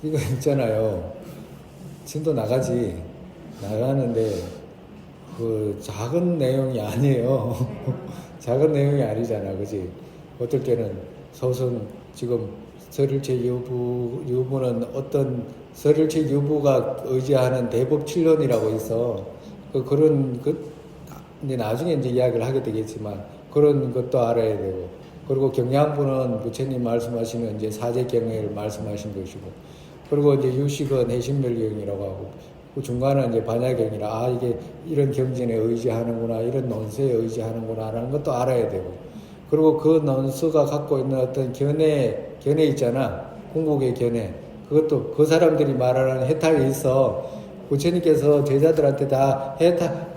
이거 있잖아요. 진도 나가는데 그 작은 내용이 아니에요. 작은 내용이 아니잖아, 그지? 어떨 때는 소송 지금 서ril체 유부는 어떤 서ril체 유부가 의지하는 대법 7년이라고 있어. 그런 이제 나중에 이제 이야기를 하게 되겠지만 그런 것도 알아야 되고, 그리고 경양부는 부처님 말씀하시는 이제 사제경례를 말씀하신 것이고, 그리고 이제 유식은 해신멸경이라고 하고, 그 중간은 이제 반야경이라, 이게 이런 경전에 의지하는구나, 이런 논서에 의지하는구나라는 것도 알아야 되고, 그리고 그 논서가 갖고 있는 어떤 견해 있잖아. 궁극의 견해. 그것도 그 사람들이 말하는 해탈이 있어. 부처님께서 제자들한테 다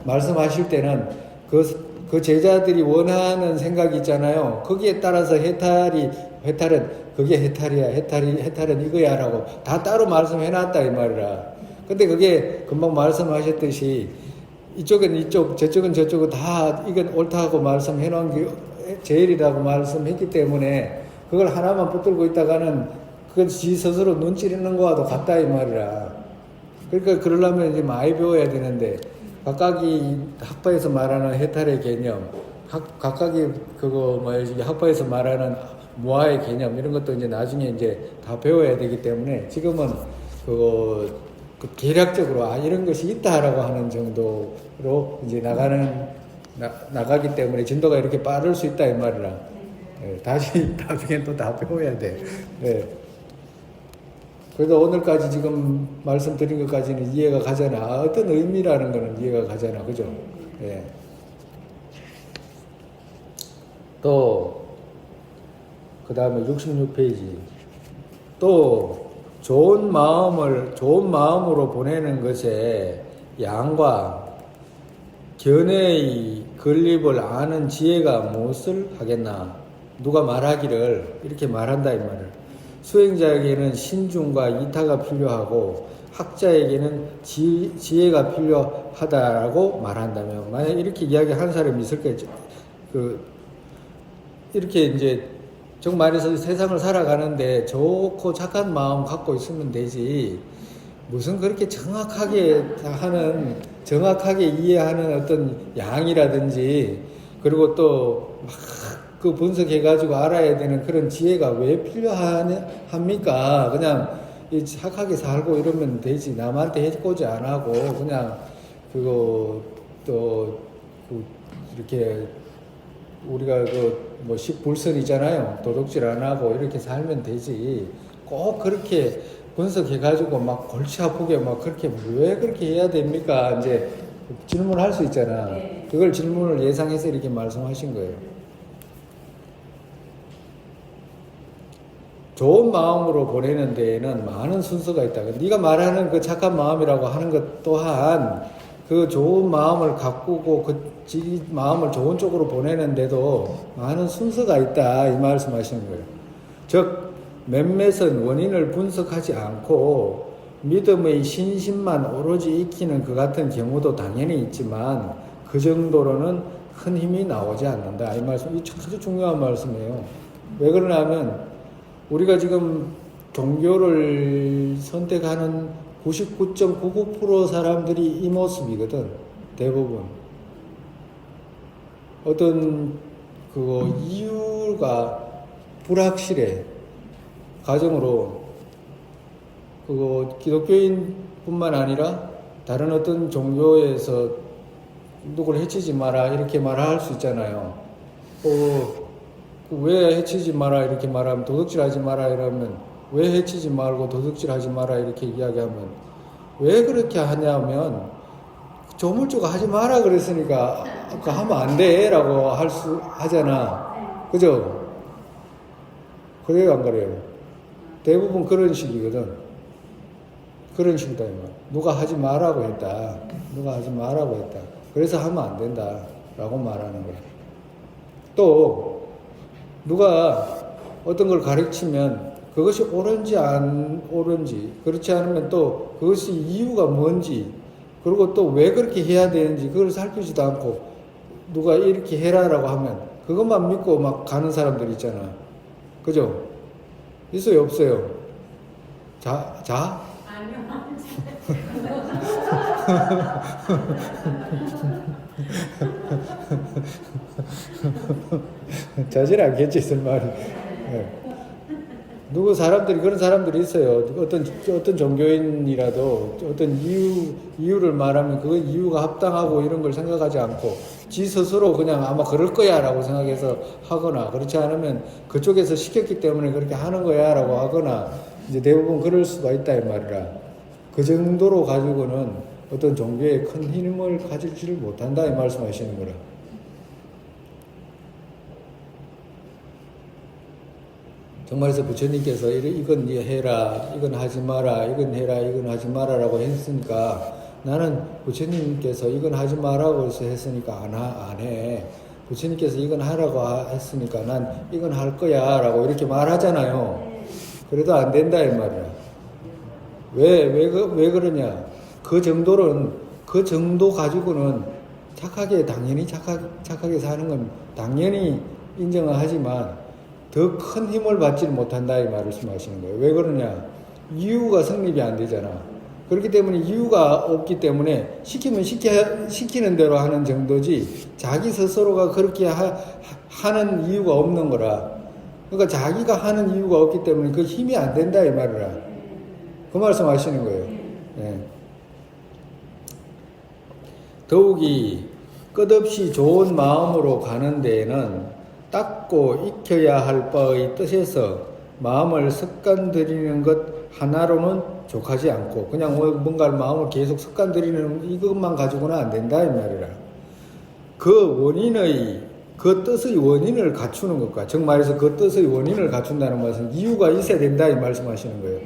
말씀하실 때는 그 제자들이 원하는 생각이 있잖아요. 거기에 따라서 해탈은 그게 해탈이야. 해탈은 이거야라고 다 따로 말씀해놨다 이 말이라. 근데 그게 금방 말씀하셨듯이 이쪽은 이쪽, 저쪽은 저쪽은 다 이건 옳다고 말씀해놓은 게 제일이라고 말씀했기 때문에 그걸 하나만 붙들고 있다가는 그건 지 스스로 눈 찌르는 거와도 같다 이 말이라. 그러니까 그러려면 이제 많이 배워야 되는데, 각각이 학파에서 말하는 해탈의 개념, 각각이 학파에서 말하는 무아의 개념, 이런 것도 이제 나중에 이제 다 배워야 되기 때문에 지금은 대략적으로 이런 것이 있다라고 하는 정도로 이제 나가기 때문에 진도가 이렇게 빠를 수 있다 이 말이라. 다시 나중에 또 다 배워야 돼. 네. 그래도 오늘까지 지금 말씀드린 것까지는 이해가 가잖아. 어떤 의미라는 거는 이해가 가잖아. 그죠? 예. 또, 그 다음에 66페이지. 또, 좋은 마음으로 보내는 것에 양과 견해의 건립을 아는 지혜가 무엇을 하겠나? 누가 말하기를 이렇게 말한다 이 말을. 수행자에게는 신중과 이타가 필요하고 학자에게는 지혜가 필요하다라고 말한다면, 만약 이렇게 이야기하는 사람이 있을까? 이렇게 이제 정말해서 세상을 살아가는데 좋고 착한 마음 갖고 있으면 되지, 무슨 그렇게 정확하게 이해하는 어떤 양이라든지, 그리고 또 막 그 분석해가지고 알아야 되는 그런 지혜가 왜 필요합니까? 그냥 착하게 살고 이러면 되지. 남한테 해코지 안 하고, 그냥 이렇게 우리가 식불선이잖아요. 도둑질 안 하고 이렇게 살면 되지. 꼭 그렇게 분석해가지고 막 골치 아프게 막 그렇게 왜 그렇게 해야 됩니까? 이제 질문할 수 있잖아. 그걸 질문을 예상해서 이렇게 말씀하신 거예요. 좋은 마음으로 보내는 데에는 많은 순서가 있다. 네가 말하는 그 착한 마음이라고 하는 것 또한 그 좋은 마음을 가꾸고 지 마음을 좋은 쪽으로 보내는데도 많은 순서가 있다 이 말씀하시는 거예요. 즉 몇몇은 원인을 분석하지 않고 믿음의 신심만 오로지 익히는 그 같은 경우도 당연히 있지만 그 정도로는 큰 힘이 나오지 않는다 이 말씀. 이 아주 중요한 말씀이에요. 왜 그러냐면 우리가 지금 종교를 선택하는 99.99% 사람들이 이 모습이거든. 대부분. 어떤 이유가 불확실해. 가정으로 기독교인뿐만 아니라 다른 어떤 종교에서 누구를 해치지 마라 이렇게 말할 수 있잖아요. 왜 해치지 마라 이렇게 말하면, 도둑질 하지 마라 이러면 왜 해치지 말고 도둑질 하지 마라 이렇게 이야기하면 왜 그렇게 하냐면 조물주가 하지 마라 그랬으니까 하면 안 돼 라고 하잖아. 그죠? 그래요 안 그래요? 대부분 그런 식이거든. 그런 식이다. 누가 하지 마라고 했다. 그래서 하면 안 된다 라고 말하는 거야. 또 누가 어떤 걸 가르치면 그것이 옳은지 안 옳은지, 그렇지 않으면 또 그것이 이유가 뭔지, 그리고 또 왜 그렇게 해야 되는지 그걸 살피지도 않고 누가 이렇게 해라라고 하면 그것만 믿고 막 가는 사람들 있잖아. 그죠? 있어요 없어요? 자? 아니요. 자질 않겠지, 설마. 예. 누구 사람들이, 그런 사람들이 있어요. 어떤 종교인이라도 어떤 이유를 말하면 그 이유가 합당하고 이런 걸 생각하지 않고 지 스스로 그냥 아마 그럴 거야 라고 생각해서 하거나, 그렇지 않으면 그쪽에서 시켰기 때문에 그렇게 하는 거야 라고 하거나, 이제 대부분 그럴 수가 있다 이 말이라. 그 정도로 가지고는 어떤 종교에 큰 힘을 가지지를 못한다 이 말씀하시는 거라. 정말에서 부처님께서 이건 해라, 이건 하지 마라, 이건 해라, 이건 하지 마라라고 했으니까, 나는 부처님께서 이건 하지 마라고 했으니까 안 해. 부처님께서 이건 하라고 했으니까 난 이건 할 거야 라고 이렇게 말하잖아요. 그래도 안 된다 이 말이야. 왜 그러냐? 그 정도 가지고는 당연히 착하게 사는 건 당연히 인정을 하지만 더 큰 힘을 받지를 못한다 이 말씀하시는 거예요. 왜 그러냐? 이유가 성립이 안 되잖아. 그렇기 때문에 이유가 없기 때문에 시키면 시키는 대로 하는 정도지, 자기 스스로가 그렇게 하는 이유가 없는 거라. 그러니까 자기가 하는 이유가 없기 때문에 그 힘이 안 된다 이 말이라. 그 말씀하시는 거예요. 네. 더욱이 끝없이 좋은 마음으로 가는 데에는 닦고 익혀야 할 바의 뜻에서 마음을 습관 들이는 것 하나로는 족하지 않고, 그냥 뭔가를 마음을 계속 습관 들이는 이것만 가지고는 안 된다 이 말이라. 그 뜻의 원인을 갖추는 것과, 즉 말해서 그 뜻의 원인을 갖춘다는 것은 이유가 있어야 된다 이 말씀하시는 거예요.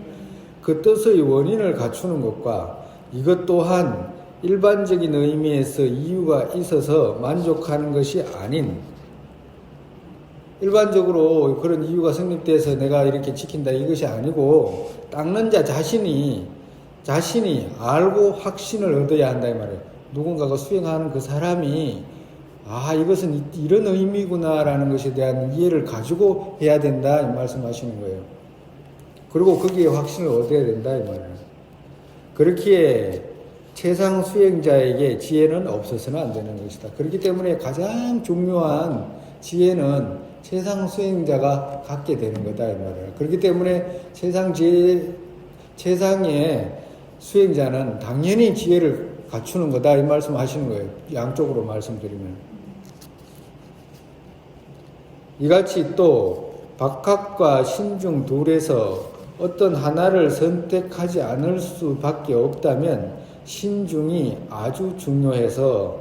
그 뜻의 원인을 갖추는 것과 이것 또한 일반적인 의미에서 이유가 있어서 만족하는 것이 아닌, 일반적으로 그런 이유가 성립돼서 내가 이렇게 지킨다 이것이 아니고, 닦는 자 자신이 알고 확신을 얻어야 한다 이 말이에요. 누군가가 수행하는 그 사람이 이것은 이런 의미구나라는 것에 대한 이해를 가지고 해야 된다 이 말씀하시는 거예요. 그리고 거기에 확신을 얻어야 된다 이 말이에요. 그렇기에 최상 수행자에게 지혜는 없어서는 안 되는 것이다. 그렇기 때문에 가장 중요한 지혜는 최상 수행자가 갖게 되는 거다 이 말이에요. 그렇기 때문에 최상의 수행자는 당연히 지혜를 갖추는 거다 이 말씀하시는 거예요. 양쪽으로 말씀드리면, 이같이 또 박학과 신중 둘에서 어떤 하나를 선택하지 않을 수밖에 없다면 신중이 아주 중요해서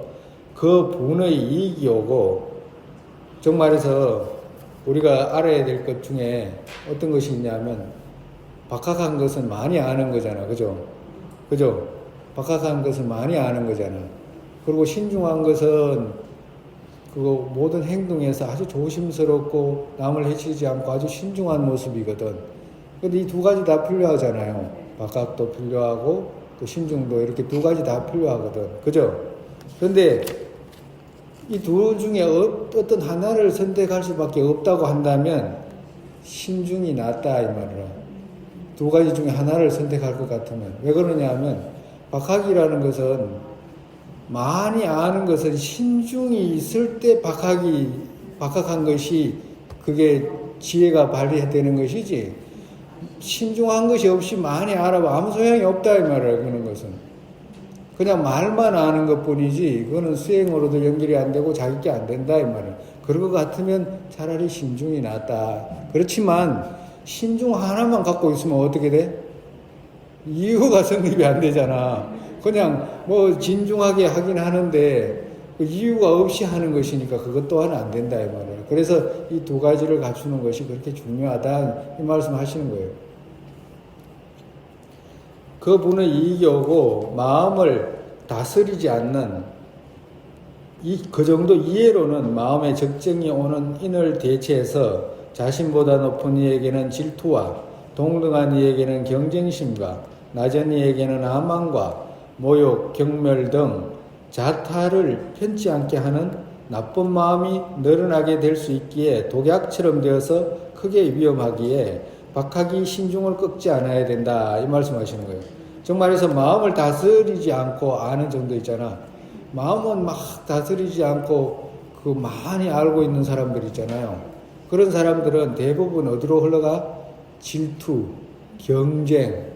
그 분의 이익이 오고, 즉 말해서 우리가 알아야 될 것 중에 어떤 것이 있냐면, 박학한 것은 많이 아는 거잖아. 그죠? 박학한 것은 많이 아는 거잖아. 그리고 신중한 것은 그거 모든 행동에서 아주 조심스럽고 남을 해치지 않고 아주 신중한 모습이거든. 근데 이 두 가지 다 필요하잖아요. 박학도 필요하고 또 신중도, 이렇게 두 가지 다 필요하거든. 그죠? 그런데 이 둘 중에 어떤 하나를 선택할 수밖에 없다고 한다면 신중이 낫다 이 말이라. 두 가지 중에 하나를 선택할 것 같으면. 왜 그러냐 하면, 박학이라는 것은, 많이 아는 것은 신중이 있을 때 박학한 것이 그게 지혜가 발휘되는 것이지, 신중한 것이 없이 많이 알아봐 아무 소용이 없다 이 말이야. 그런 것은 그냥 말만 아는 것 뿐이지, 그거는 수행으로도 연결이 안 되고 자기께 안 된다 이 말이야. 그럴 것 같으면 차라리 신중이 낫다. 그렇지만 신중 하나만 갖고 있으면 어떻게 돼? 이유가 성립이 안 되잖아. 그냥 뭐 진중하게 하긴 하는데 그 이유가 없이 하는 것이니까 그것 또한 안 된다 이 말이야. 그래서 이 두 가지를 갖추는 것이 그렇게 중요하다 이 말씀 하시는 거예요. 그분의 이익이 오고 마음을 다스리지 않는 그 정도 이해로는 마음의 적정이 오는 인을 대체해서 자신보다 높은 이에게는 질투와 동등한 이에게는 경쟁심과 낮은 이에게는 아망과 모욕, 경멸 등 자타를 편치 않게 하는 나쁜 마음이 늘어나게 될 수 있기에 독약처럼 되어서 크게 위험하기에 박학이 신중을 꺾지 않아야 된다 이 말씀하시는 거예요. 정말해서 마음을 다스리지 않고 아는 정도 있잖아. 마음은 막 다스리지 않고 그 많이 알고 있는 사람들 있잖아요. 그런 사람들은 대부분 어디로 흘러가? 질투, 경쟁,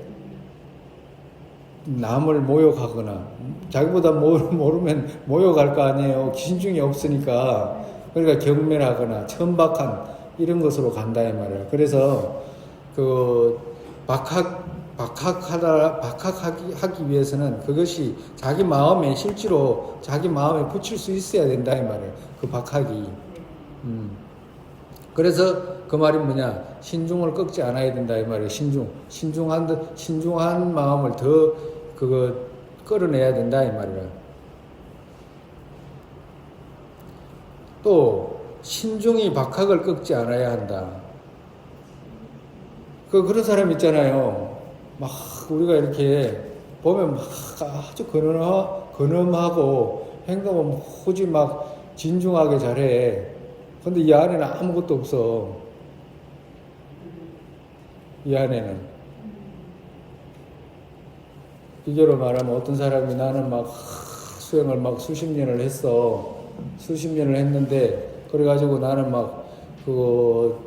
남을 모욕하거나 자기보다 모르면 모욕할 거 아니에요. 신중이 없으니까. 그러니까 경멸하거나 천박한 이런 것으로 간다 이 말이에요. 그래서 그 박학하기 위해서는 그것이 자기 마음에 실제로 자기 마음에 붙일 수 있어야 된다 이 말이에요. 그 박학이. 그래서 그 말이 뭐냐? 신중을 꺾지 않아야 된다 이 말이에요. 신중한 마음을 더 끌어내야 된다 이 말이에요. 또 신중히 박학을 꺾지 않아야 한다. 그런 사람 있잖아요. 막 우리가 이렇게 보면 막 아주 근엄하고 행동은 굳이 막 진중하게 잘해. 근데 이 안에는 아무것도 없어. 이 안에는. 비교로 말하면 어떤 사람이 나는 막 수행을 막 수십 년을 했어. 수십 년을 했는데, 그래가지고 나는 그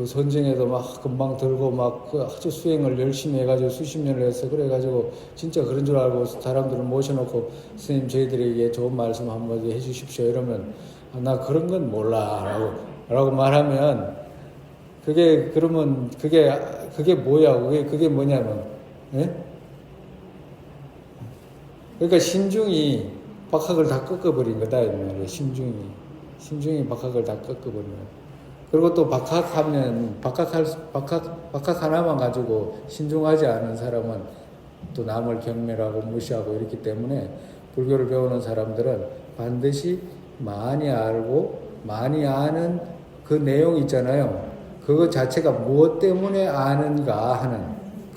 선정에도 막 금방 들고 아주 수행을 열심히 해가지고 수십 년을 했어. 그래가지고 진짜 그런 줄 알고 사람들을 모셔놓고 스님 저희들에게 좋은 말씀 한마디 해주십시오. 이러면 나 그런 건 몰라. 라고 말하면 그러면 그게 뭐야. 그게 뭐냐면, 예? 그러니까 신중이 박학을 다 꺾어버린 거다. 이 말이에요. 신중이 박학을 다 꺾어버린 거야. 그리고 또 박학 하나만 가지고 신중하지 않은 사람은 또 남을 경멸하고 무시하고 이렇기 때문에 불교를 배우는 사람들은 반드시 많이 알고 많이 아는 그 내용 있잖아요. 그거 자체가 무엇 때문에 아는가 하는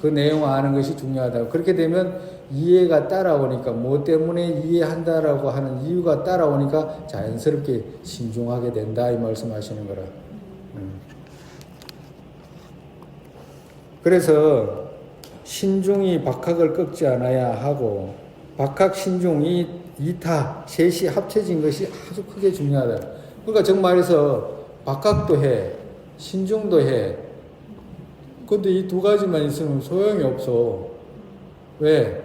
그 내용 아는 것이 중요하다. 그렇게 되면 이해가 따라오니까 무엇 때문에 이해한다라고 하는 이유가 따라오니까 자연스럽게 신중하게 된다 이 말씀하시는 거라. 그래서 신중이 박학을 꺾지 않아야 하고 박학, 신중 이 이타 셋이 합쳐진 것이 아주 크게 중요하다. 그러니까 정말해서 박학도 해, 신중도 해. 근데 이 두 가지만 있으면 소용이 없어. 왜?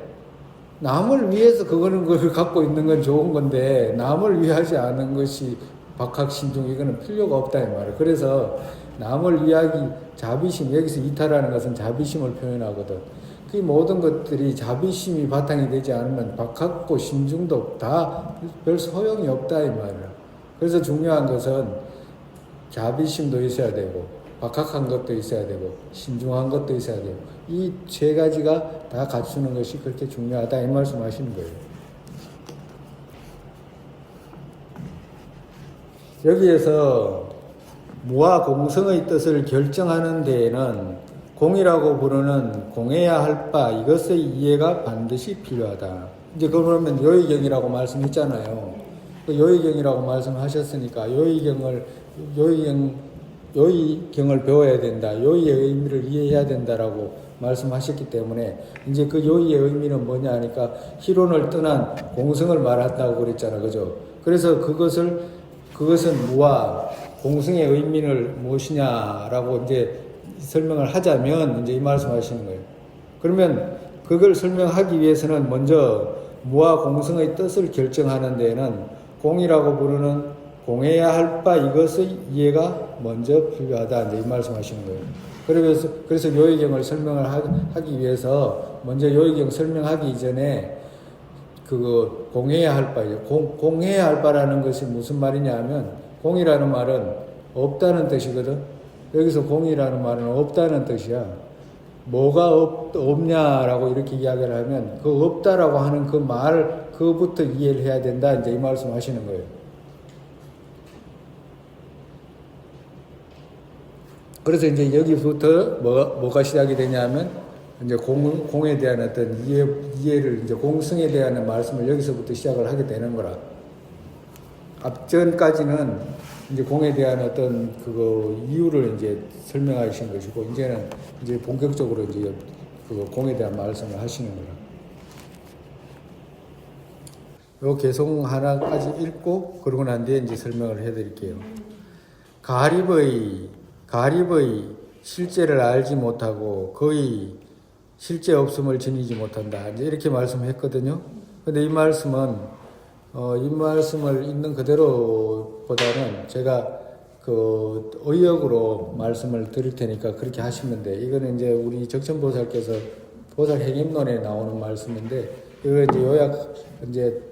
남을 위해서 그걸 갖고 있는 건 좋은 건데 남을 위하지 않은 것이 박학, 신중 이거는 필요가 없다 이 말이에요. 그래서 남을 위하기 자비심, 여기서 이타라는 것은 자비심을 표현하거든. 그 모든 것들이 자비심이 바탕이 되지 않으면 박학고 신중도 다 별 소용이 없다 이 말이야. 그래서 중요한 것은 자비심도 있어야 되고 박학한 것도 있어야 되고 신중한 것도 있어야 되고 이 세 가지가 다 갖추는 것이 그렇게 중요하다 이 말씀하시는 거예요. 여기에서 무와 공성의 뜻을 결정하는 데에는 공이라고 부르는 공해야 할 바 이것의 이해가 반드시 필요하다. 이제 그러면 요의경이라고 말씀했잖아요. 요의경이라고 말씀하셨으니까 요의경을 배워야 된다. 요의의 의미를 이해해야 된다라고 말씀하셨기 때문에 이제 그 요의의 의미는 뭐냐 하니까 희론을 떠난 공성을 말한다고 그랬잖아. 그죠? 그래서 그것은 무와 공성의 의미를 무엇이냐라고 이제 설명을 하자면 이제 이 말씀하시는 거예요. 그러면 그걸 설명하기 위해서는 먼저 무와 공성의 뜻을 결정하는 데에는 공이라고 부르는 공해야 할 바 이것의 이해가 먼저 필요하다. 이제 이 말씀하시는 거예요. 그래서 요의경을 설명을 하기 위해서 먼저 요의경 설명하기 이전에 그거 공해야 할 바예요. 공해야 할 바라는 것이 무슨 말이냐 하면 공이라는 말은 없다는 뜻이거든. 여기서 공이라는 말은 없다는 뜻이야. 뭐가 없냐라고 이렇게 이야기를 하면 그 없다라고 하는 그 말 그부터 이해를 해야 된다. 이제 이 말씀 하시는 거예요. 그래서 이제 여기부터 뭐가 시작이 되냐면 이제 공에 대한 어떤 이해를 이제 공성에 대한 말씀을 여기서부터 시작을 하게 되는 거라. 앞전까지는 이제 공에 대한 어떤 그거 이유를 이제 설명하신 것이고 이제는 이제 본격적으로 이제 그 공에 대한 말씀을 하시는 거라. 요 개송 하나까지 읽고 그러고 난 뒤에 이제 설명을 해드릴게요. 가립의 실제를 알지 못하고 거의 실제 없음을 지니지 못한다. 이제 이렇게 말씀했거든요. 근데 이 말씀은 이 말씀을 있는 그대로보다는 제가 그 의역으로 말씀을 드릴 테니까 그렇게 하시면 돼. 이거는 이제 우리 적천보살께서 보살 행임론에 나오는 말씀인데 이거 이제 요약 이제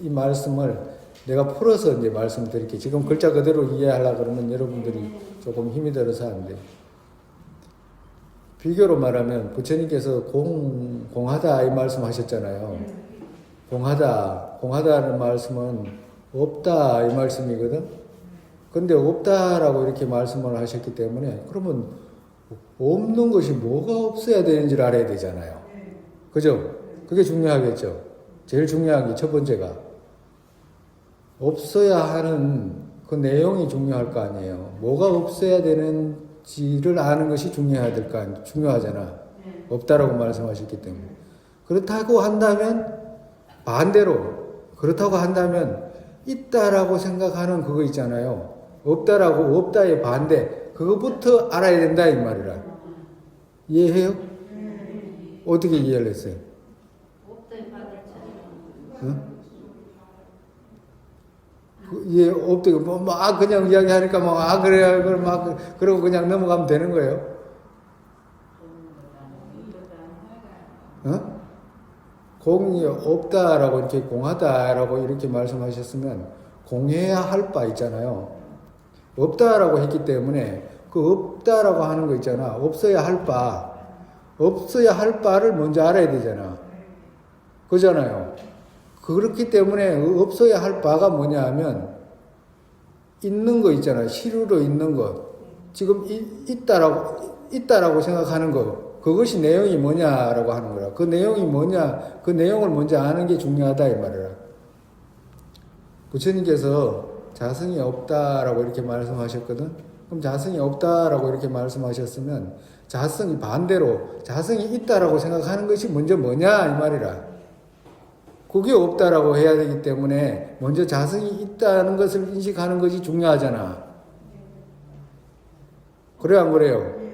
이 말씀을 내가 풀어서 이제 말씀드릴게요. 지금 글자 그대로 이해하려고 그러면 여러분들이 조금 힘이 들어서 안 돼요. 비교로 말하면 부처님께서 공하다 이 말씀하셨잖아요. 공하다는 말씀은 없다 이 말씀이거든. 근데 없다라고 이렇게 말씀을 하셨기 때문에 그러면 없는 것이 뭐가 없어야 되는지를 알아야 되잖아요. 그죠? 그게 중요하겠죠. 제일 중요한 게 첫 번째가 없어야 하는 그 내용이 중요할 거 아니에요. 뭐가 없어야 되는지를 아는 것이 중요하잖아. 없다라고 말씀하셨기 때문에. 그렇다고 한다면 그렇다고 한다면 있다라고 생각하는 그거 있잖아요. 없다라고 없다의 반대 그거부터 알아야 된다 이 말이라. 이해해요? 어떻게 이해를 했어요? 응? 예, 없대요. 막 그냥 이야기하니까 그래요. 그러고 그냥 넘어가면 되는 거예요. 어? 공이 없다라고 이렇게 공하다라고 이렇게 말씀하셨으면 공해야 할 바 있잖아요. 없다라고 했기 때문에 그 없다라고 하는 거 있잖아. 없어야 할 바를 먼저 알아야 되잖아. 그잖아요. 그렇기 때문에 없어야 할 바가 뭐냐 하면 있는 거 있잖아요. 실으로 있는 것. 지금 있다라고 생각하는 거. 그것이 내용이 뭐냐라고 하는 거라. 그 내용이 뭐냐, 그 내용을 먼저 아는 게 중요하다 이 말이라. 부처님께서 자성이 없다라고 이렇게 말씀하셨거든. 그럼 자성이 없다라고 이렇게 말씀하셨으면 자성이 반대로 자성이 있다라고 생각하는 것이 먼저 뭐냐 이 말이라. 그게 없다라고 해야 되기 때문에 먼저 자성이 있다는 것을 인식하는 것이 중요하잖아. 그래 안 그래요?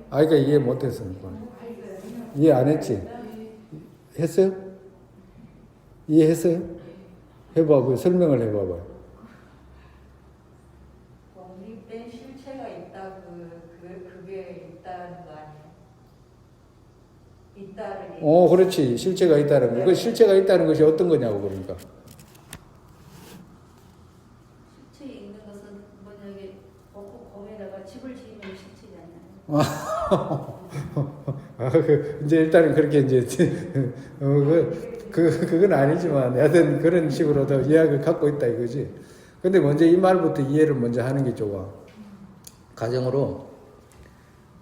아이가 이해 못했어. 이해 안 했지? 했어요? 이해했어요? 해봐봐요. 설명을 해봐봐요. 독립된 실체가 있다. 그게 있다는 거 아니에요? 있다를. 그렇지. 실체가 있다는 거. 그 실체가 있다는 것이 어떤 거냐고 그러니까. 실체 있는 것은 뭐냐 거기다가 집을 지으면 실체지 않나요? 이제 일단은 그렇게 이제 그건 아니지만 여하튼 그런 식으로 더 이해를 갖고 있다 이거지. 근데 먼저 이 말부터 이해를 먼저 하는 게 좋아. 가정으로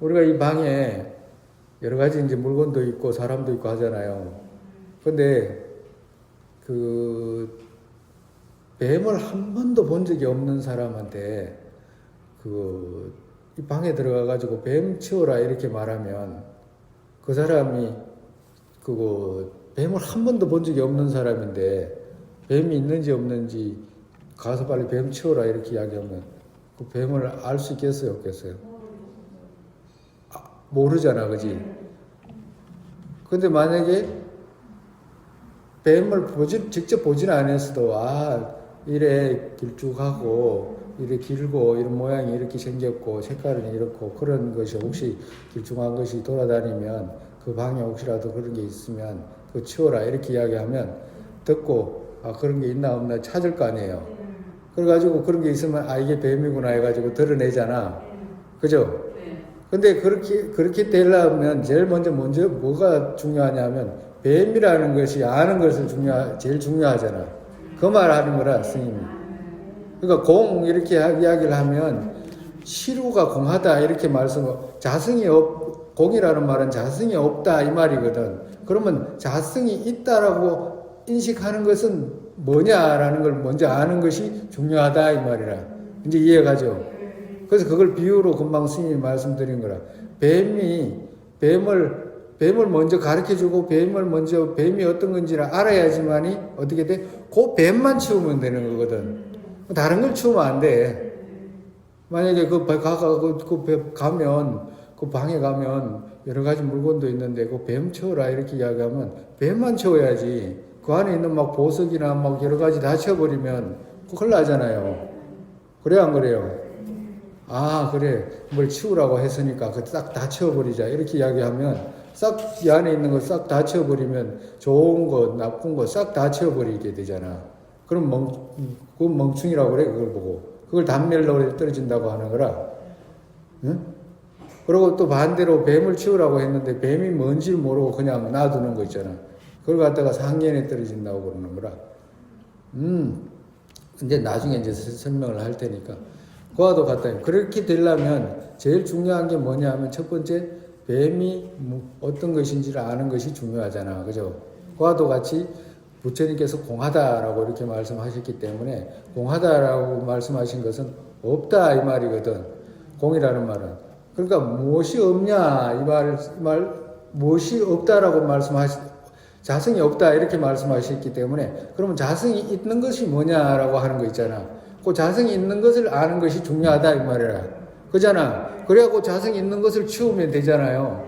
우리가 이 방에 여러 가지 이제 물건도 있고 사람도 있고 하잖아요. 근데 그 뱀을 한 번도 본 적이 없는 사람한테 이 방에 들어가 가지고 뱀 치워라 이렇게 말하면 그 사람이 뱀을 한 번도 본 적이 없는 사람인데 뱀이 있는지 없는지 가서 빨리 뱀 치워라 이렇게 이야기하면 그 뱀을 알 수 있겠어요 없겠어요? 모르잖아, 그지? 근데 만약에 뱀을 직접 보지는 않았어도 이래 길쭉하고 이래 길고 이런 모양이 이렇게 생겼고 색깔은 이렇고 그런 것이 혹시 길쭉한 것이 돌아다니면 그 방에 혹시라도 그런 게 있으면 그거 치워라 이렇게 이야기하면 듣고 그런 게 있나 없나 찾을 거 아니에요. 그래가지고 그런 게 있으면 이게 뱀이구나 해가지고 드러내잖아. 그죠? 근데 그렇게 되려면 제일 먼저 뭐가 중요하냐면 뱀이라는 것이 아는 것을 제일 중요하잖아. 그 말 하는 거라 스님이. 그러니까 공 이렇게 이야기를 하면 시루가 공하다 이렇게 공이라는 말은 자성이 없다 이 말이거든. 그러면 자성이 있다라고 인식하는 것은 뭐냐라는 걸 먼저 아는 것이 중요하다 이 말이라. 이제 이해가죠? 그래서 그걸 비유로 금방 스님이 말씀드린 거라. 뱀을 먼저 가르쳐주고 뱀이 어떤 건지를 알아야지만이 어떻게 돼? 그 뱀만 치우면 되는 거거든. 다른 걸 치우면 안 돼. 만약에 그 방에 가면 여러 가지 물건도 있는데 그 뱀 치워라 이렇게 이야기하면 뱀만 치워야지. 그 안에 있는 막 보석이나 막 여러 가지 다 치워버리면 큰일 나잖아요. 그래요, 안 그래요? 아, 그래. 뭘 치우라고 했으니까 그 싹 다 치워버리자. 이렇게 이야기하면 싹 이 안에 있는 거 싹 다 치워버리면 좋은 거, 나쁜 거 싹 다 치워버리게 되잖아. 그럼 그건 멍충이라고 그래, 그걸 보고. 그걸 단멸로 떨어진다고 하는 거라. 응? 그리고 또 반대로 뱀을 치우라고 했는데 뱀이 뭔지 모르고 그냥 놔두는 거 있잖아. 그걸 갖다가 상견에 떨어진다고 그러는 거라. 이제 나중에 이제 설명을 할 테니까. 그와도 같다. 그렇게 되려면 제일 중요한 게 뭐냐 하면 첫 번째, 뱀이 어떤 것인지를 아는 것이 중요하잖아. 그죠? 그와도 같이 부처님께서 공하다라고 이렇게 말씀하셨기 때문에 공하다라고 말씀하신 것은 없다 이 말이거든. 공이라는 말은. 그러니까 무엇이 없냐 이 말 무엇이 없다라고 자성이 없다 이렇게 말씀하셨기 때문에 그러면 자성이 있는 것이 뭐냐라고 하는 거 있잖아. 그 자성이 있는 것을 아는 것이 중요하다 이 말이라. 그잖아. 그래갖고 자성이 있는 것을 치우면 되잖아요.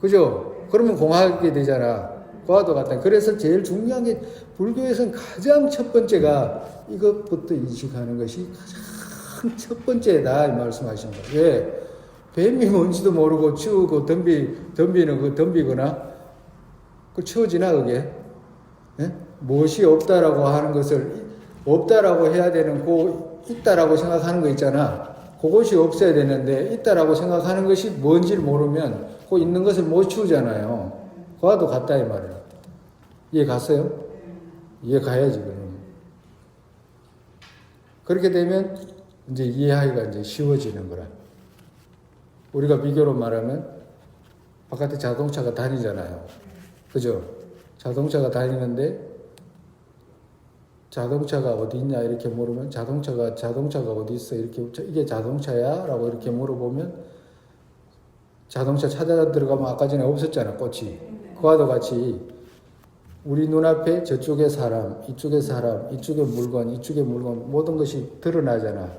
그죠? 그러면 공하게 되잖아. 그와도 같다. 그래서 제일 중요한 게 불교에서는 가장 첫 번째가 이것부터 인식하는 것이 가장 첫 번째다 이 말씀하시는 거예요. 왜? 뱀이 뭔지도 모르고 치우고 덤비거나 그 치워지나 그게? 예? 무엇이 없다라고 하는 것을 없다라고 해야 되는 있다라고 생각하는 거 있잖아. 그것이 없어야 되는데 있다라고 생각하는 것이 뭔지를 모르면 그 있는 것을 못 치우잖아요. 그와도 같다 이 말이에요. 이해 갔어요? 이해 가야지 그럼. 그렇게 되면 이제 이해하기가 이제 쉬워지는 거라. 우리가 비교로 말하면 바깥에 자동차가 다니잖아요. 그죠? 자동차가 다니는데 자동차가 어디 있냐 이렇게 물으면 자동차가 어디 있어 이렇게 이게 자동차야? 라고 이렇게 물어보면 자동차 찾아 들어가면 아까 전에 없었잖아 꽃이. 그와도 같이 우리 눈앞에 저쪽에 사람, 이쪽에 물건 모든 것이 드러나잖아.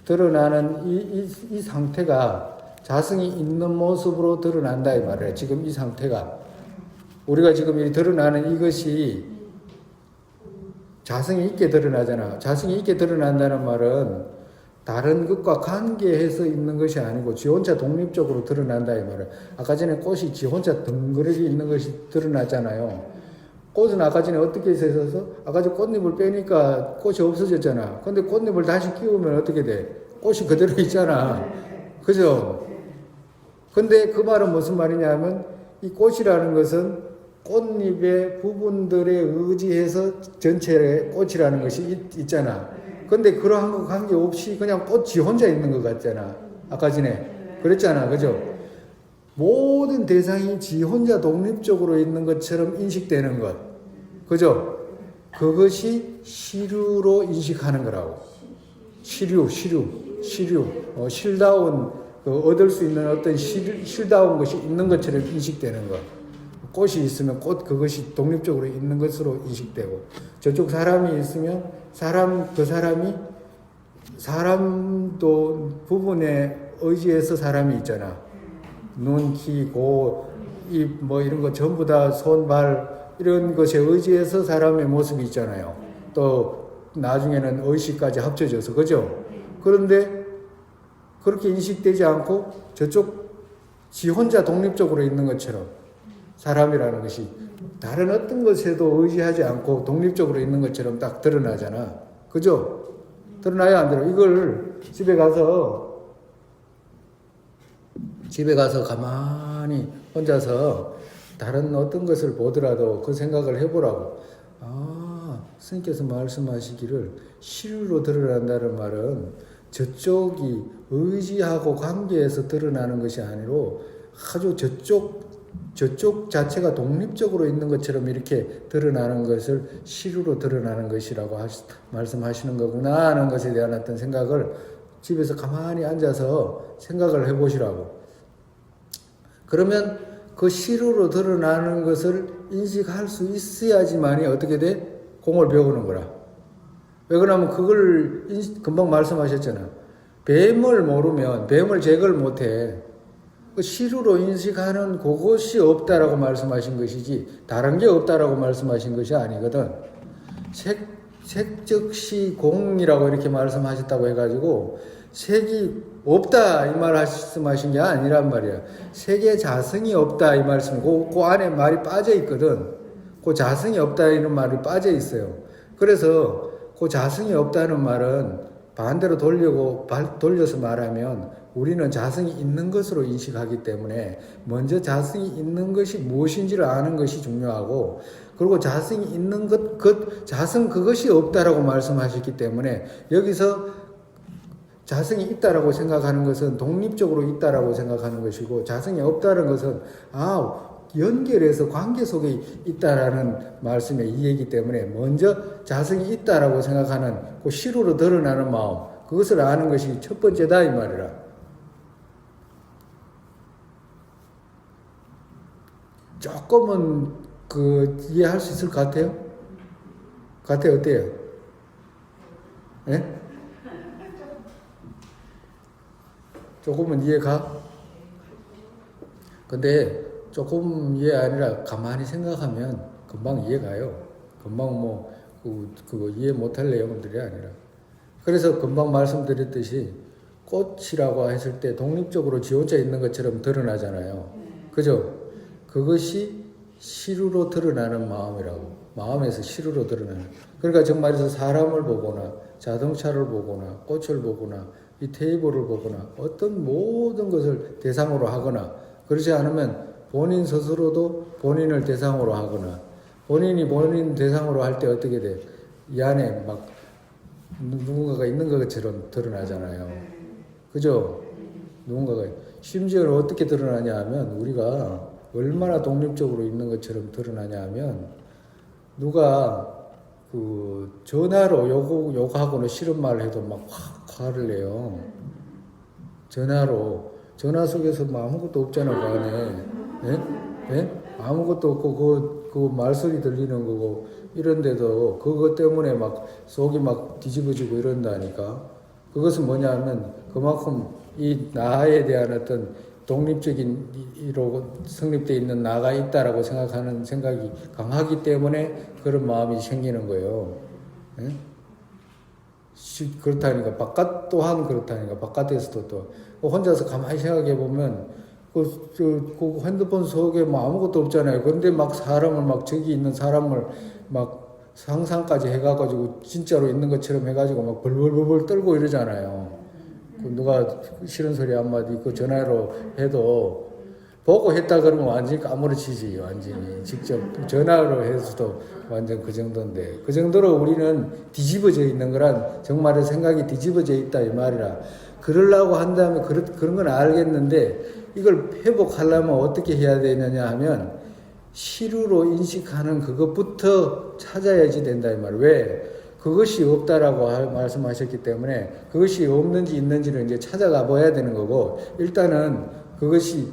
드러나는 이 상태가 자성이 있는 모습으로 드러난다 이 말이에요. 지금 이 상태가 우리가 지금 이 드러나는 이것이 자성이 있게 드러나잖아. 자성이 있게 드러난다는 말은 다른 것과 관계해서 있는 것이 아니고 지 혼자 독립적으로 드러난다 이 말이에요. 아까 전에 꽃이 지 혼자 덩그러니 있는 것이 드러나잖아요. 꽃은 아까 전에 어떻게 있어서 아까 전에 꽃잎을 빼니까 꽃이 없어졌잖아. 근데 꽃잎을 다시 끼우면 어떻게 돼? 꽃이 그대로 있잖아. 그죠? 근데 그 말은 무슨 말이냐면 이 꽃이라는 것은 꽃잎의 부분들에 의지해서 전체의 꽃이라는 것이 있잖아. 근데 그러한 거 관계없이 그냥 꽃이 혼자 있는 것 같잖아. 아까 전에 그랬잖아. 그죠? 모든 대상이 지 혼자 독립적으로 있는 것처럼 인식되는 것. 그죠? 그것이 시류로 인식하는 거라고. 시류. 실다운, 얻을 수 있는 어떤 실다운 것이 있는 것처럼 인식되는 것. 꽃이 있으면 그것이 독립적으로 있는 것으로 인식되고, 저쪽 사람이 있으면 사람도 부분에 의지해서 사람이 있잖아. 눈, 키, 이런 거 전부 다 손, 발, 이런 것에 의지해서 사람의 모습이 있잖아요. 또, 나중에는 의식까지 합쳐져서, 그죠? 그런데, 그렇게 인식되지 않고, 지 혼자 독립적으로 있는 것처럼, 사람이라는 것이 다른 어떤 것에도 의지하지 않고 독립적으로 있는 것처럼 딱 드러나잖아. 그죠? 드러나야 안 드러나. 이걸 집에 가서 가만히 혼자서 다른 어떤 것을 보더라도 그 생각을 해보라고. 스님께서 말씀하시기를 시류로 드러난다는 말은 저쪽이 의지하고 관계에서 드러나는 것이 아니고 아주 저쪽 저쪽 자체가 독립적으로 있는 것처럼 이렇게 드러나는 것을 시루로 드러나는 것이라고 말씀하시는 거구나 하는 것에 대한 어떤 생각을 집에서 가만히 앉아서 생각을 해보시라고. 그러면 그 시루로 드러나는 것을 인식할 수 있어야지만이 어떻게 돼? 공을 배우는 거라. 왜 그러냐면 그걸 금방 말씀하셨잖아. 뱀을 모르면 뱀을 제거를 못해. 그 시루로 인식하는 그것이 없다라고 말씀하신 것이지 다른 게 없다라고 말씀하신 것이 아니거든. 색즉시 공이라고 이렇게 말씀하셨다고 해가지고 색이 없다 이 말씀하신 게 아니란 말이야. 색의 자성이 없다 이 말씀. 그 안에 말이 빠져 있거든. 그 자성이 없다 이런 말이 빠져 있어요. 그래서 그 자성이 없다는 말은 반대로 돌려서 말하면 우리는 자성이 있는 것으로 인식하기 때문에 먼저 자성이 있는 것이 무엇인지를 아는 것이 중요하고, 그리고 자성이 있는 자성 그것이 없다라고 말씀하셨기 때문에 여기서 자성이 있다라고 생각하는 것은 독립적으로 있다라고 생각하는 것이고, 자성이 없다는 것은 연결해서 관계 속에 있다라는 말씀의 이해이기 때문에 먼저 자성이 있다라고 생각하는 그 시루로 드러나는 마음, 그것을 아는 것이 첫 번째다 이 말이라. 조금은 이해할 수 있을 것 같아요? 어때요? 예? 조금은 이해가? 근데 조금 이해 아니라 가만히 생각하면 금방 이해가요. 금방 그거 이해 못할 내용들이 아니라. 그래서 금방 말씀드렸듯이 꽃이라고 했을 때 독립적으로 지 혼자 있는 것처럼 드러나잖아요. 그죠? 그것이 시루로 드러나는 마음이라고. 마음에서 시루로 드러나는. 그러니까 정말에서 사람을 보거나 자동차를 보거나 꽃을 보거나 이 테이블을 보거나 어떤 모든 것을 대상으로 하거나, 그렇지 않으면 본인 스스로도 본인을 대상으로 하거나, 본인이 본인 대상으로 할 때 어떻게 돼? 이 안에 막 누군가가 있는 것처럼 드러나잖아요. 그죠? 누군가가. 심지어는 어떻게 드러나냐 하면, 우리가 얼마나 독립적으로 있는 것처럼 드러나냐 하면, 누가 전화로 욕하고는 싫은 말을 해도 막 화를 내요. 전화 속에서 뭐 아무것도 없잖아, 그 안에. 예? 예? 아무것도 없고, 그 말소리 들리는 거고, 이런데도 그것 때문에 막 속이 막 뒤집어지고 이런다니까. 그것은 뭐냐 하면, 그만큼 이 나에 대한 어떤 독립적인 이로 성립되어 있는 나가 있다라고 생각하는 생각이 강하기 때문에 그런 마음이 생기는 거예요. 예? 그렇다니까. 또한 그렇다니까. 바깥에서도 또 혼자서 가만히 생각해 보면 그 핸드폰 속에 뭐 아무것도 없잖아요. 그런데 막 사람을 막 저기 있는 사람을 막 상상까지 해가지고 진짜로 있는 것처럼 해가지고 막 벌벌벌 떨고 이러잖아요. 누가 싫은 소리 한마디 그 전화로 해도 보고 했다 그러면 완전히 까무러치지. 완전히 직접 전화로 해서도 완전 그 정도인데, 그 정도로 우리는 뒤집어져 있는 거란, 정말의 생각이 뒤집어져 있다 이 말이라. 그러려고 한다면 그런 건 알겠는데, 이걸 회복하려면 어떻게 해야 되느냐 하면 시루로 인식하는 그것부터 찾아야지 된다 이 말. 왜? 그것이 없다라고 말씀하셨기 때문에 그것이 없는지 있는지를 이제 찾아가 봐야 되는 거고, 일단은 그것이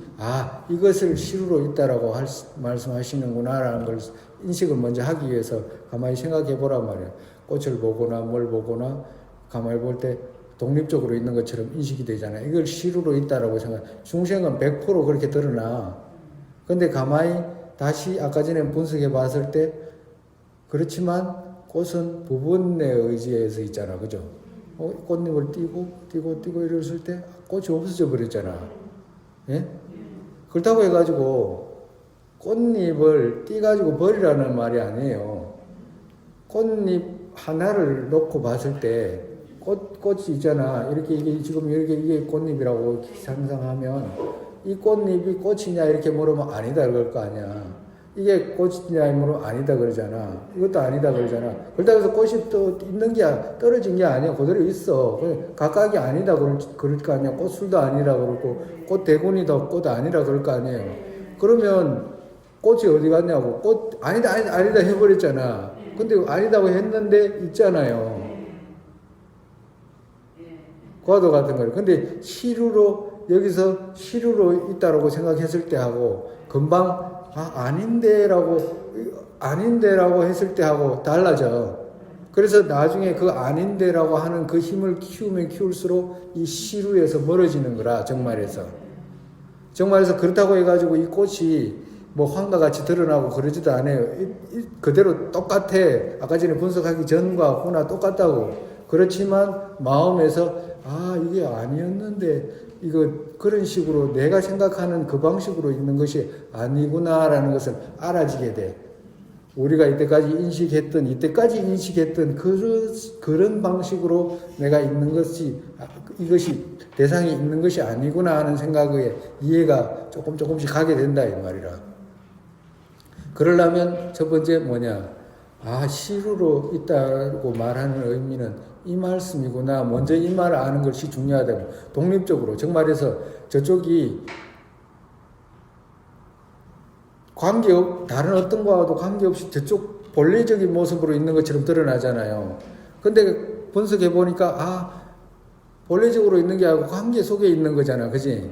이것을 시루로 있다라고 말씀하시는구나라는 걸 인식을 먼저 하기 위해서 가만히 생각해 보란 말이에요. 꽃을 보거나 뭘 보거나 가만히 볼 때 독립적으로 있는 것처럼 인식이 되잖아요. 이걸 시루로 있다라고 중생은 100% 그렇게 드러나. 근데 가만히 다시 아까 전에 분석해 봤을 때, 그렇지만 꽃은 부분에 의지해서 있잖아. 그죠? 꽃잎을 띄고 이랬을 때 꽃이 없어져 버렸잖아. 예? 그렇다고 해가지고 꽃잎을 띄가지고 버리라는 말이 아니에요. 꽃잎 하나를 놓고 봤을 때 꽃이 있잖아. 이게 지금 이게 꽃잎이라고 상상하면, 이 꽃잎이 꽃이냐 이렇게 물으면 아니다 그럴 거 아니야. 이게 꽃이냐 물으면 아니다 그러잖아. 이것도 아니다 그러잖아. 그렇다고 해서 꽃이 또 있는 게 떨어진 게 아니야. 그대로 있어. 각각이 아니다 그럴 거 아니야. 꽃술도 아니라 그러고 꽃 대군이도 꽃 아니라 그럴 거 아니에요. 그러면 꽃이 어디 갔냐고. 꽃 아니다 해버렸잖아. 근데 아니다고 했는데 있잖아요. 과도 같은 거예요. 근데 시루로 여기서 시루로 있다라고 생각했을 때 하고 금방 아닌데라고 했을 때 하고 달라져. 그래서 나중에 그 아닌데라고 하는 그 힘을 키우면 키울수록 이 시루에서 멀어지는 거라. 정말에서 그렇다고 해가지고 이 꽃이 뭐 황과 같이 드러나고 그러지도 않아요. 그대로 똑같아. 아까 전에 분석하기 전과 후나 똑같다고. 그렇지만 마음에서 이게 아니었는데 이거 그런 식으로 내가 생각하는 그 방식으로 있는 것이 아니구나라는 것을 알아지게 돼. 우리가 이때까지 인식했던 그런 방식으로 내가 있는 것이 이것이 대상이 있는 것이 아니구나 하는 생각에 이해가 조금씩 가게 된다 이 말이라. 그러려면 첫 번째 뭐냐? 시루로 있다고 말하는 의미는 이 말씀이구나. 먼저 이 말을 아는 것이 중요하다고. 독립적으로 정말해서 저쪽이 다른 어떤 거와도 관계없이 저쪽 본래적인 모습으로 있는 것처럼 드러나잖아요. 근데 분석해 보니까 본래적으로 있는 게 아니고 관계 속에 있는 거잖아. 그지?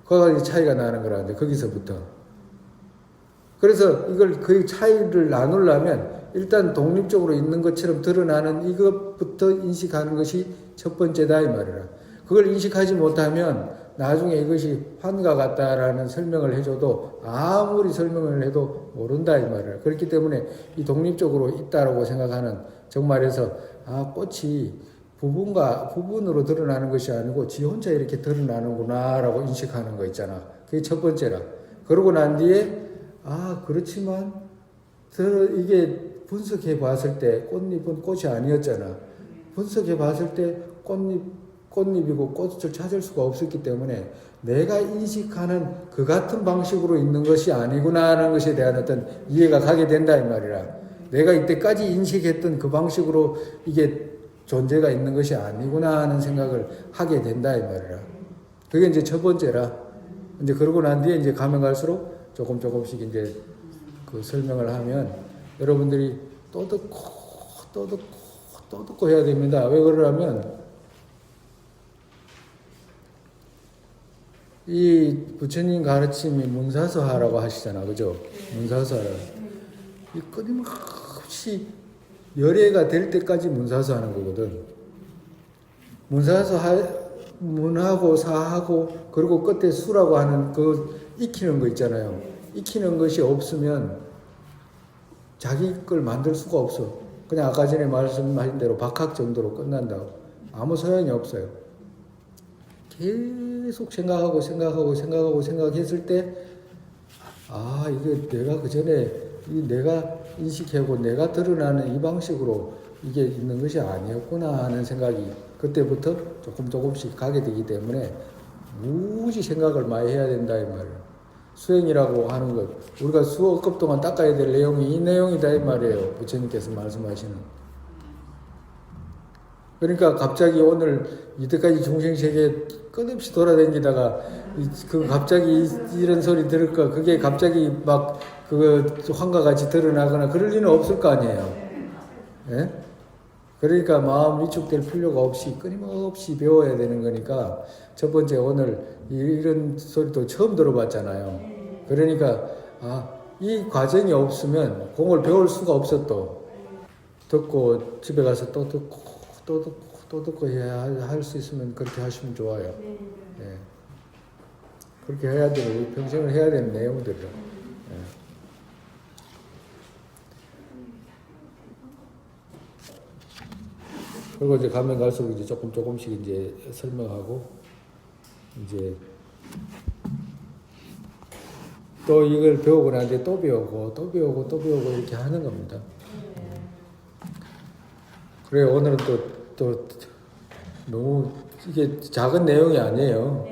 거기가 차이가 나는 거라는데 거기서부터. 그래서 이걸 그 차이를 나누려면 일단 독립적으로 있는 것처럼 드러나는 이것부터 인식하는 것이 첫 번째다 이 말이라. 그걸 인식하지 못하면 나중에 이것이 환과 같다라는 설명을 해줘도 아무리 설명을 해도 모른다 이 말이라. 그렇기 때문에 이 독립적으로 있다라고 생각하는 정말에서 꽃이 부분으로 드러나는 것이 아니고 지 혼자 이렇게 드러나는구나라고 인식하는 거 있잖아. 그게 첫 번째라. 그러고 난 뒤에 그렇지만 이게 분석해 봤을 때 꽃잎은 꽃이 아니었잖아. 분석해 봤을 때 꽃잎이고 꽃을 찾을 수가 없었기 때문에 내가 인식하는 그 같은 방식으로 있는 것이 아니구나 하는 것에 대한 어떤 이해가 가게 된다 이 말이라. 내가 이때까지 인식했던 그 방식으로 이게 존재가 있는 것이 아니구나 하는 생각을 하게 된다 이 말이라. 그게 이제 첫 번째라. 이제 그러고 난 뒤에 이제 가면 갈수록 조금씩 이제 그 설명을 하면 여러분들이 또 듣고 해야 됩니다. 왜 그러냐면 이 부처님 가르침이 문사서하라고 하시잖아. 그죠? 문사서하라. 이 끊임없이 열애가 될 때까지 문사서 하는 거거든. 문하고 사하고 그리고 끝에 수라고 하는 그 익히는 거 있잖아요. 익히는 것이 없으면 자기 걸 만들 수가 없어. 그냥 아까 전에 말씀하신 대로 박학 정도로 끝난다고. 아무 소용이 없어요. 계속 생각했을 때 이게 내가 그 전에 내가 인식하고 내가 드러나는 이 방식으로 이게 있는 것이 아니었구나 하는 생각이 그때부터 조금씩 가게 되기 때문에 무지 생각을 많이 해야 된다 이 말이에요. 수행이라고 하는 것, 우리가 수억급 동안 닦아야 될 내용이 이 내용이다 이 말이에요. 부처님께서 말씀하시는. 그러니까 갑자기 오늘 이때까지 중생세계 끝없이 돌아다니다가 그 갑자기 이런 소리 들을까, 그게 갑자기 막 그 환과 같이 드러나거나 그럴 리는 없을 거 아니에요. 예? 그러니까 마음 위축될 필요가 없이 끊임없이 배워야 되는 거니까 첫 번째 오늘 이런 소리도 처음 들어봤잖아요. 그러니까 이 과정이 없으면 공을 배울 수가 없어. 또 듣고 집에 가서 또 듣고 해야 할 수 있으면 그렇게 하시면 좋아요. 예. 그렇게 해야 되는, 우리 평생을 해야 되는 내용들이요. 예. 그리고 이제 가면 갈수록 이제 조금씩 이제 설명하고, 이제 또 이걸 배우고 난 뒤에 또 배우고 이렇게 하는 겁니다. 그래, 오늘은 또 너무 이게 작은 내용이 아니에요.